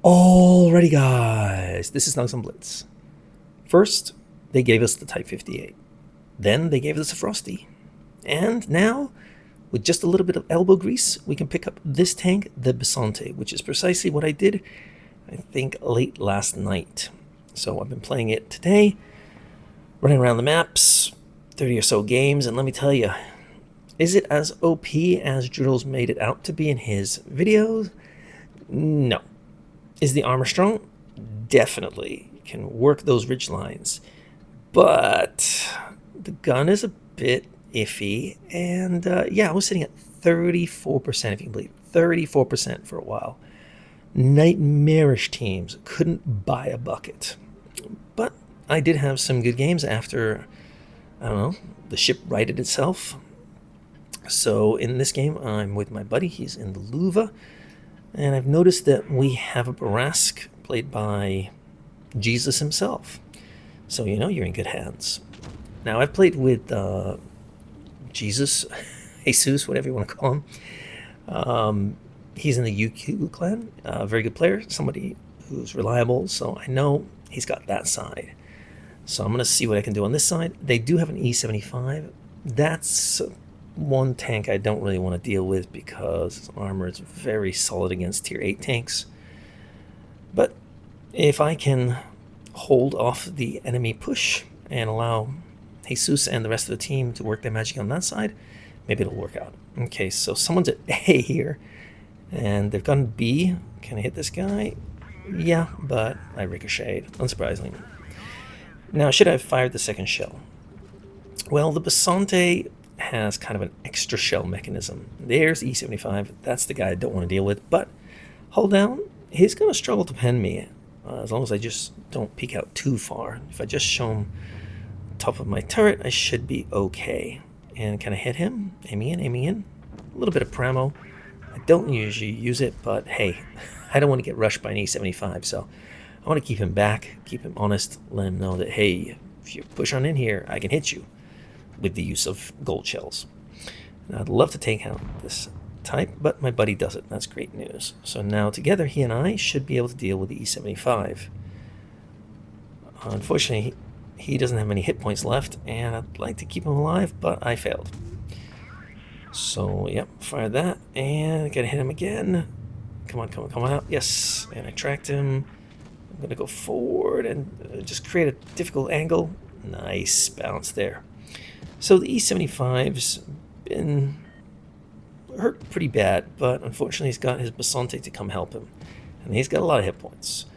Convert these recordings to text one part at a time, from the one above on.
Alrighty guys, this is Snugsonblitz. First, they gave us the Type 58. Then they gave us a Frosty. And now, with just a little bit of elbow grease, we can pick up this tank, the Bisonte, which is precisely what I did, I think, late last night. So I've been playing it today, running around the maps, 30 or so games, and let me tell you, is it as OP as Droodles made it out to be in his videos? No. Is the armor strong? Definitely. You can work those ridge lines. But the gun is a bit iffy. And yeah, I was sitting at 34%, if you can believe it. 34% for a while. Nightmarish teams. Couldn't buy a bucket. But I did have some good games after, I don't know, the ship righted itself. So in this game, I'm with my buddy. He's in the Louvre. And I've noticed that we have a Barask played by Jesus himself. So, you know, you're in good hands. Now, I've played with Jesus, Jesus, whatever you want to call him. He's in the UQ clan, a very good player, somebody who's reliable. So I know he's got that side. So I'm going to see what I can do on this side. They do have an E75. That's one tank I don't really want to deal with because its armor is very solid against tier 8 tanks. But if I can hold off the enemy push and allow Jesus and the rest of the team to work their magic on that side, maybe it'll work out. Okay, so someone's at A here, and they've gone B. Can I hit this guy? Yeah, but I ricocheted, unsurprisingly. Now, should I have fired the second shell? Well, the Bisonte has kind of an extra shell mechanism. There's E75. That's the guy I don't want to deal with. But hold down, he's going to struggle to pen me as long as I just don't peek out too far. If I just show him top of my turret, I should be okay. And can I hit him? Aiming in. A little bit of Pramo. I don't usually use it, but hey, I don't want to get rushed by an E75, so I want to keep him back, keep him honest, let him know that, hey, if you push on in here, I can hit you with the use of gold shells. Now, I'd love to take out this type, but my buddy does it. That's great news. So now together, he and I should be able to deal with the E75. Unfortunately, he doesn't have many hit points left, and I'd like to keep him alive, but I failed. So, yep, fired that, and gotta hit him again. Come on out. Yes, and I tracked him. I'm gonna go forward and just create a difficult angle. Nice bounce there. So the E75's been hurt pretty bad, but unfortunately he's got his Bisonte to come help him. And he's got a lot of hit points.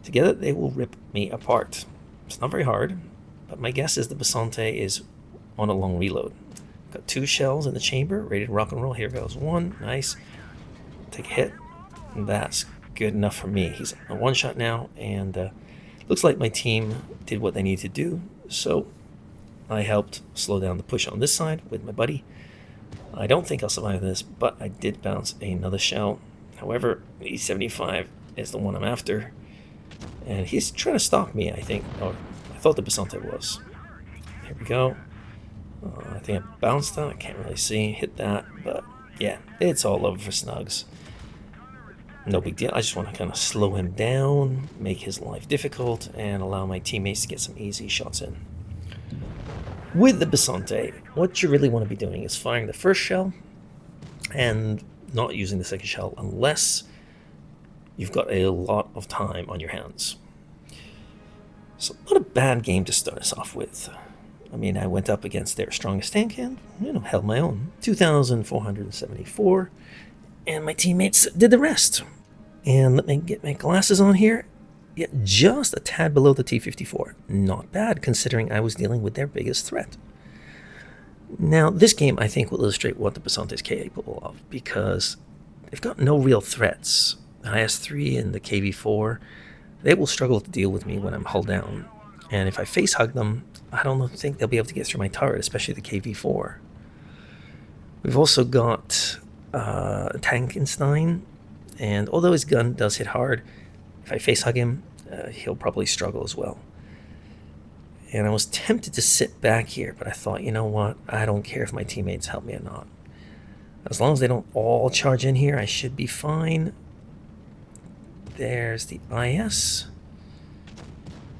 Together they will rip me apart. It's not very hard, but my guess is the Bisonte is on a long reload. Got 2 shells in the chamber, ready to rock and roll. Here goes 1, nice. Take a hit, and that's good enough for me. He's a 1-shot now, and looks like my team did what they needed to do, so I helped slow down the push on this side with my buddy. I don't think I'll survive this, but I did bounce another shell. However, E75 is the one I'm after, and he's trying to stop me, I think. Or I thought the Bisonte was. Here we go. I think I bounced that. I can't really see. Hit that, but yeah, it's all over for Snugs. No big deal. I just want to kind of slow him down, make his life difficult, and allow my teammates to get some easy shots in. With the Bisonte, what you really want to be doing is firing the first shell and not using the second shell unless you've got a lot of time on your hands. So not a bad game to start us off with. I mean, I went up against their strongest tank and, you know, held my own. 2,474, and my teammates did the rest. And let me get my glasses on here. Yeah, just a tad below the T-54. Not bad, considering I was dealing with their biggest threat. Now, this game, I think, will illustrate what the Bisonte is capable of, because they've got no real threats. The IS-3 and the KV-4, they will struggle to deal with me when I'm hull down. And if I face hug them, I don't think they'll be able to get through my turret, especially the KV-4. We've also got Tankenstein, and although his gun does hit hard, if I face hug him, he'll probably struggle as well. And I was tempted to sit back here, but I thought, you know what? I don't care if my teammates help me or not. As long as they don't all charge in here, I should be fine. there's the IS.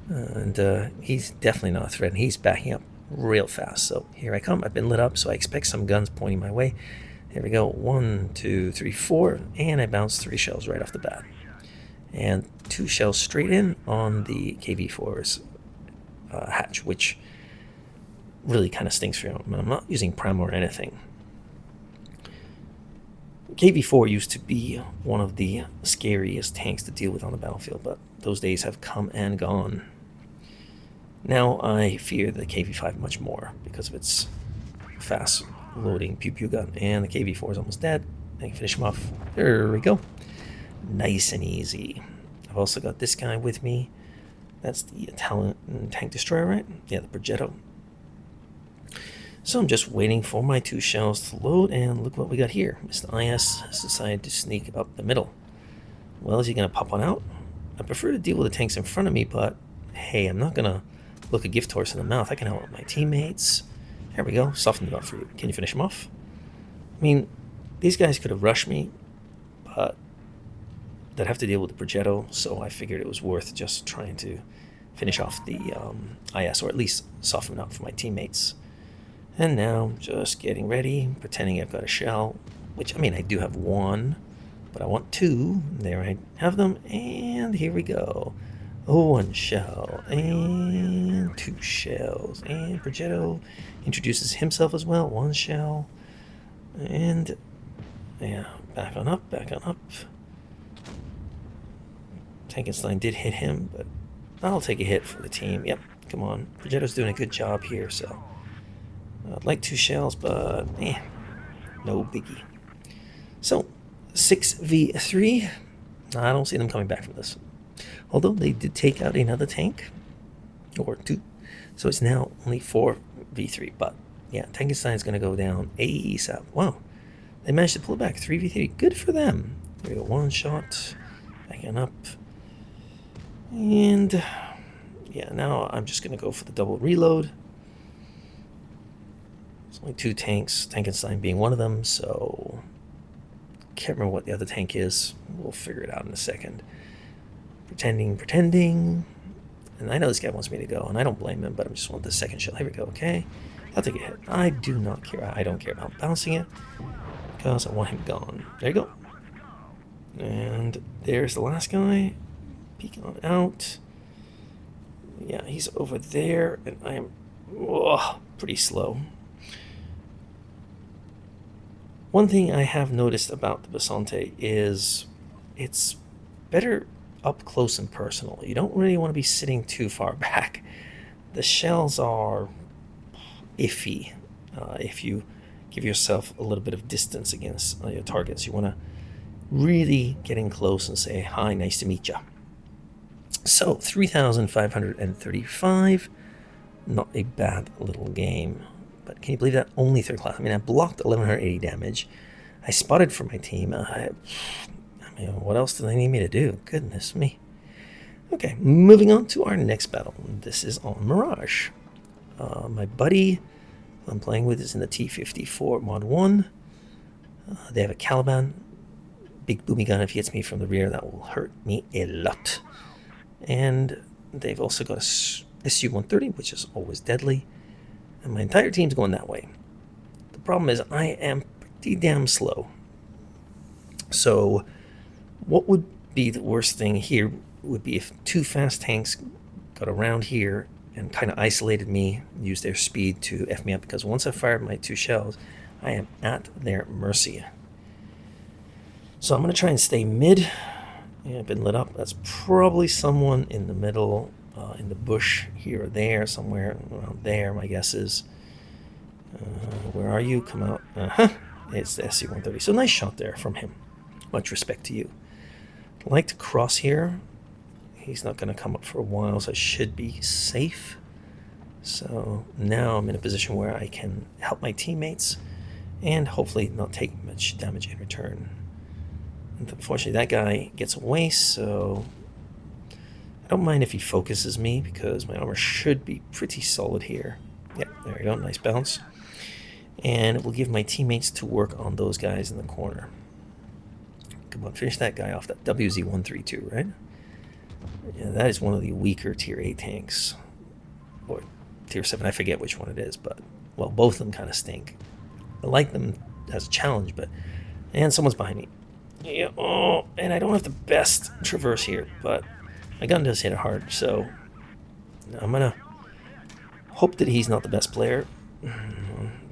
And he's definitely not a threat, and he's backing up real fast. So here I come. I've been lit up, so I expect some guns pointing my way. Here we go. 1, 2, 3, 4, and I bounced 3 shells right off the bat. And 2 shells straight in on the KV4's hatch, which really kind of stinks for him. I'm not using Prem or anything. KV4 used to be one of the scariest tanks to deal with on the battlefield, but those days have come and gone. Now I fear the KV5 much more because of its fast loading pew pew gun, and the KV4 is almost dead. I can finish him off. There we go. Nice and easy. I've also got this guy with me. That's the Italian tank destroyer, right? Yeah, the Progetto. So I'm just waiting for my 2 shells to load, and look what we got here. Mr. IS has decided to sneak up the middle. Well, is he going to pop one out? I prefer to deal with the tanks in front of me, but hey, I'm not going to look a gift horse in the mouth. I can help my teammates. There we go. Softened it up for you. Can you finish him off? I mean, these guys could have rushed me, but they'd have to deal with the Progetto, so I figured it was worth just trying to finish off the IS, or at least soften it up for my teammates. And now, just getting ready, pretending I've got a shell, which, I mean, I do have 1, but I want 2. There I have them, and here we go. 1 shell, and 2 shells, and Progetto introduces himself as well. 1 shell, and yeah, back on up, back on up. Tankenstein did hit him, but I'll take a hit for the team. Yep, come on. Progetto's doing a good job here, so I'd like 2 shells, but no biggie. So, 6v3. I don't see them coming back from this. Although they did take out another tank, or 2. So it's now only 4v3. But yeah, Tankenstein's going to go down ASAP. Wow, they managed to pull it back. 3v3. Good for them. There we go. 1 shot. Backing up. And yeah, now I'm just going to go for the double reload. There's only 2 tanks, Tankenstein being one of them, so can't remember what the other tank is. We'll figure it out in a second. Pretending. And I know this guy wants me to go, and I don't blame him, but I just want the second shell. Here we go, okay? I'll take a hit. I do not care. I don't care about bouncing it, because I want him gone. There you go. And there's the last guy. Peeking on out. Yeah, he's over there, and I am pretty slow. One thing I have noticed about the Bisonte is it's better up close and personal. You don't really want to be sitting too far back. The shells are iffy if you give yourself a little bit of distance against your targets. You want to really get in close and say, hi, nice to meet you. So, 3,535. Not a bad little game. But can you believe that? Only 3rd class. I mean, I blocked 1,180 damage. I spotted for my team. I mean, what else do they need me to do? Goodness me. Okay, moving on to our next battle. This is on Mirage. My buddy who I'm playing with is in the T-54 Mod 1. They have a Caliban. Big boomy gun. If he hits me from the rear, that will hurt me a lot. And they've also got a SU-130, which is always deadly. And my entire team's going that way. The problem is I am pretty damn slow. So what would be the worst thing here would be if 2 fast tanks got around here and kind of isolated me, used their speed to F me up, because once I fired my 2 shells, I am at their mercy. So I'm going to try and stay mid. Yeah, I've been lit up. That's probably someone in the middle, in the bush here or there, somewhere around there, my guess is. Where are you? Come out. It's the SC-130. So nice shot there from him. Much respect to you. I'd like to cross here. He's not going to come up for a while, so I should be safe. So now I'm in a position where I can help my teammates and hopefully not take much damage in return. Unfortunately, that guy gets away, so I don't mind if he focuses me because my armor should be pretty solid here. Yep, there we go. Nice bounce. And it will give my teammates to work on those guys in the corner. Come on, finish that guy off. That WZ-132, right? Yeah, that is one of the weaker Tier 8 tanks. Or Tier 7, I forget which one it is, but, well, both of them kind of stink. I like them as a challenge, but... And someone's behind me. Yeah, oh, and I don't have the best traverse here, but my gun does hit it hard, so I'm gonna hope that he's not the best player.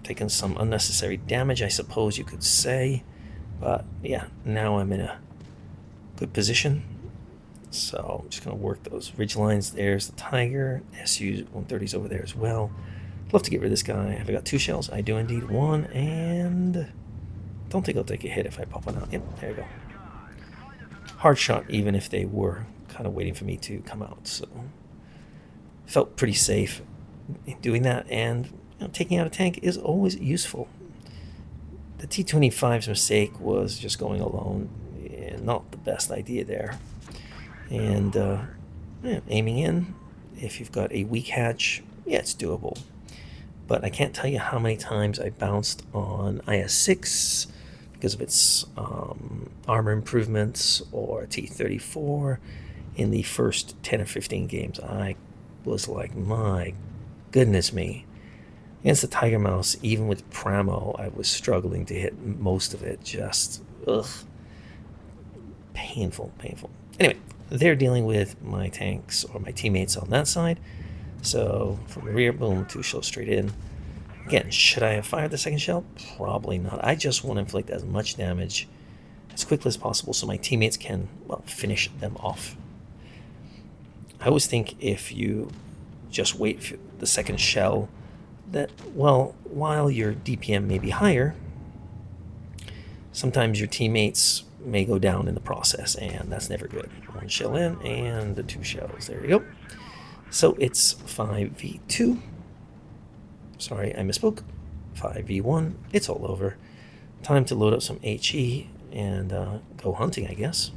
Taking some unnecessary damage, I suppose you could say. But yeah, now I'm in a good position. So I'm just going to work those ridge lines. There's the Tiger. SU-130's over there as well. I'd love to get rid of this guy. Have I got 2 shells? I do indeed. 1, and don't think I'll take a hit if I pop one out. Yep, there you go. Hard shot, even if they were kind of waiting for me to come out. So felt pretty safe in doing that, and taking out a tank is always useful. The T-25's mistake was just going alone. Yeah, not the best idea there. And aiming in, if you've got a weak hatch, yeah, it's doable. But I can't tell you how many times I bounced on IS-6 because of its armor improvements, or T-34. In the first 10 or 15 games, I was like, my goodness me. Against the Tiger Mouse, even with Pramo, I was struggling to hit most of it. Just, ugh. Painful. Anyway, they're dealing with my tanks, or my teammates on that side. So, from the rear, boom, 2 shells straight in. Again, should I have fired the second shell? Probably not. I just want to inflict as much damage as quickly as possible so my teammates can, well, finish them off. I always think if you just wait for the second shell, that, well, while your DPM may be higher, sometimes your teammates may go down in the process, and that's never good. 1 shell in, and the 2 shells. There you go. So it's 5v2. Sorry, I misspoke. 5v1. It's all over. Time to load up some HE and go hunting, I guess.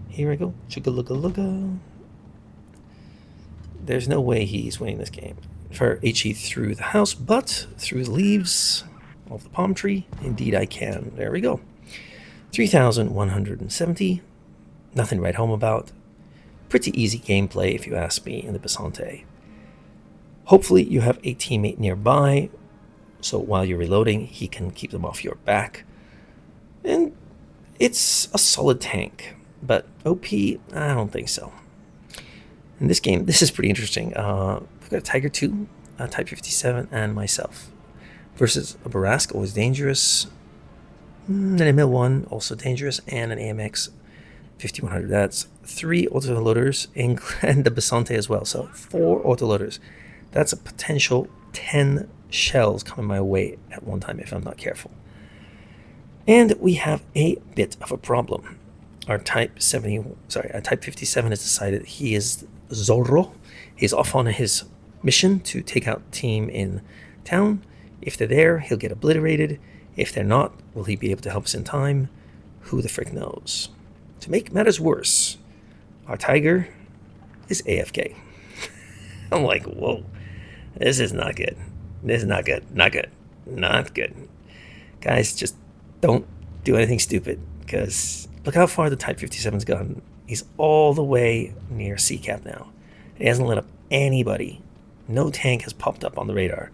Here I go. Chugga-lugga-lugga. There's no way he's winning this game. Fire HE through the house, but through the leaves of the palm tree, indeed I can. There we go. 3,170. Nothing to write home about. Pretty easy gameplay, if you ask me, in the Bisonte. Hopefully you have a teammate nearby, so while you're reloading, he can keep them off your back. And it's a solid tank, but OP, I don't think so. In this game, this is pretty interesting. We've got a Tiger 2, a Type 57, and myself. Versus a Barask, always dangerous. An ML1, also dangerous, and an AMX 5100. That's 3 autoloaders, and the Bisonte as well. So 4 autoloaders. That's a potential 10 shells coming my way at one time if I'm not careful. And we have a bit of a problem. Our Type 57 has decided he is Zorro. He's off on his mission to take out the team in town. If they're there, he'll get obliterated. If they're not, will he be able to help us in time? Who the frick knows? To make matters worse, our Tiger is AFK. I'm like, whoa, this is not good. This is not good. Not good. Not good. Guys, just don't do anything stupid, because look how far the Type 57's gone. He's all the way near C-cap now. He hasn't lit up anybody. No tank has popped up on the radar.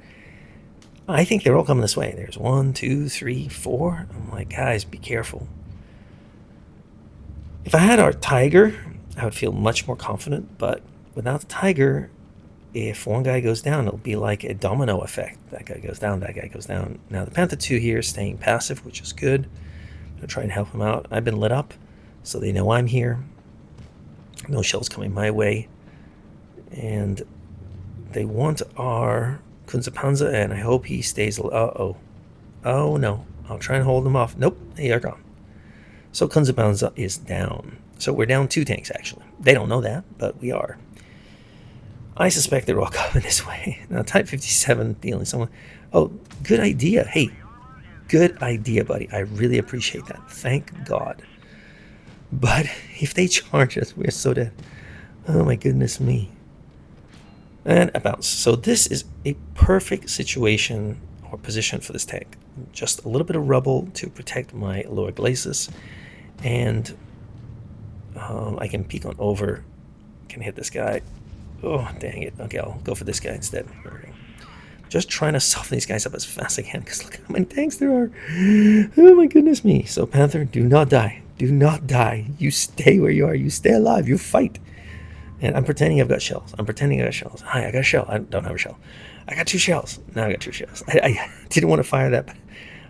I think they're all coming this way. There's 1, 2, 3, 4. I'm like, guys, be careful. If I had our Tiger, I would feel much more confident, but without the Tiger, if one guy goes down, it'll be like a domino effect. That guy goes down, that guy goes down. Now the Panther 2 here is staying passive, which is good. I'm going to try and help him out. I've been lit up, so they know I'm here. No shells coming my way. And they want our Kunze-Panzer, and I hope he stays. Uh-oh. Oh, no. I'll try and hold him off. Nope, they are gone. So Kunze-Panzer is down. So we're down 2 tanks, actually. They don't know that, but we are. I suspect they're all coming this way. Now, Type 57 dealing someone. Oh, good idea. Hey, good idea, buddy. I really appreciate that. Thank God. But if they charge us, we're so dead. Oh, my goodness me. And a bounce. So this is a perfect situation or position for this tank. Just a little bit of rubble to protect my lower glacis. And I can peek on over. Can hit this guy. Oh, dang it. Okay, I'll go for this guy instead. Just trying to soften these guys up as fast as I can, because look how many tanks there are. Oh my goodness me. So Panther, do not die. Do not die. You stay where you are. You stay alive. You fight. And I'm pretending I've got shells. I'm pretending I got shells. Hi, I got a shell. I don't have a shell. I got 2 shells. Now I got 2 shells. I didn't want to fire that, but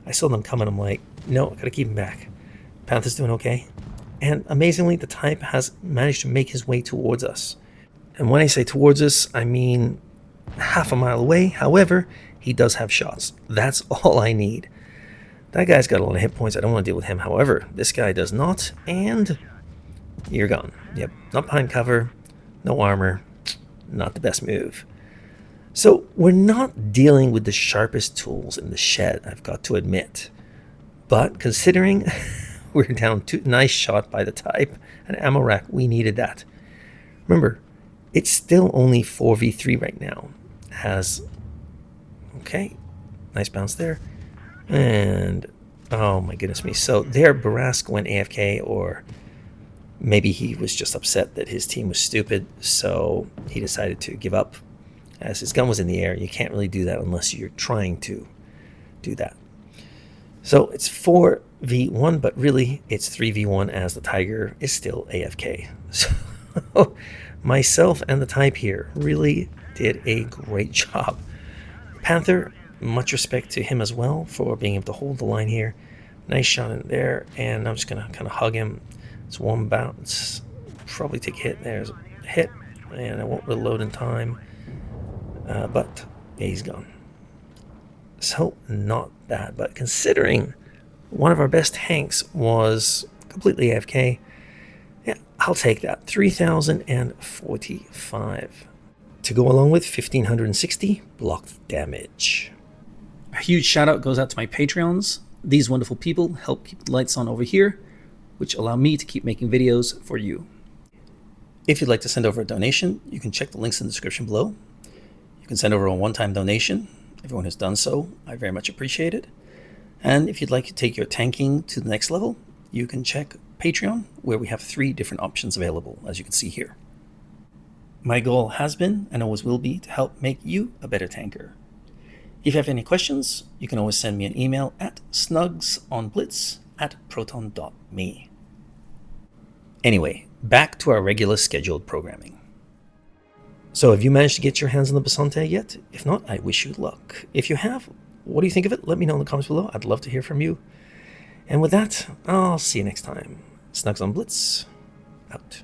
I saw them coming. I'm like, no, I got to keep him back. Panther's doing okay. And amazingly, the type has managed to make his way towards us. And when I say towards us, I mean half a mile away. However, he does have shots. That's all I need. That guy's got a lot of hit points. I don't want to deal with him. However, this guy does not. And you're gone. Yep, not behind cover. No armor. Not the best move. So we're not dealing with the sharpest tools in the shed, I've got to admit. But considering we're down 2, nice shot by the type, and ammo rack, we needed that. Remember, it's still only 4v3 right now. Okay, nice bounce there. And, oh my goodness me. So there, Barask went AFK, or maybe he was just upset that his team was stupid, so he decided to give up. As his gun was in the air, you can't really do that unless you're trying to do that. So it's 4v1, but really it's 3v1 as the Tiger is still AFK. So myself and the type here really did a great job. Panther, much respect to him as well for being able to hold the line here. Nice shot in there, and I'm just going to kind of hug him. It's one bounce. Probably take a hit. There's a hit, and I won't reload in time. But yeah, he's gone. So not bad, but considering one of our best tanks was completely AFK, yeah, I'll take that. 3,045 to go along with 1,560 blocked damage. A huge shout out goes out to my Patreons. These wonderful people help keep the lights on over here, which allow me to keep making videos for you. If you'd like to send over a donation, you can check the links in the description below. You can send over a one-time donation. Everyone has done so. I very much appreciate it. And if you'd like to take your tanking to the next level, you can check Patreon, where we have 3 different options available, as you can see here. My goal has been, and always will be, to help make you a better tanker. If you have any questions, you can always send me an email at snugsonblitz@proton.me. Anyway, back to our regular scheduled programming. So have you managed to get your hands on the Bisonte yet? If not, I wish you luck. If you have, what do you think of it? Let me know in the comments below. I'd love to hear from you. And with that, I'll see you next time. Snugsonblitz, out.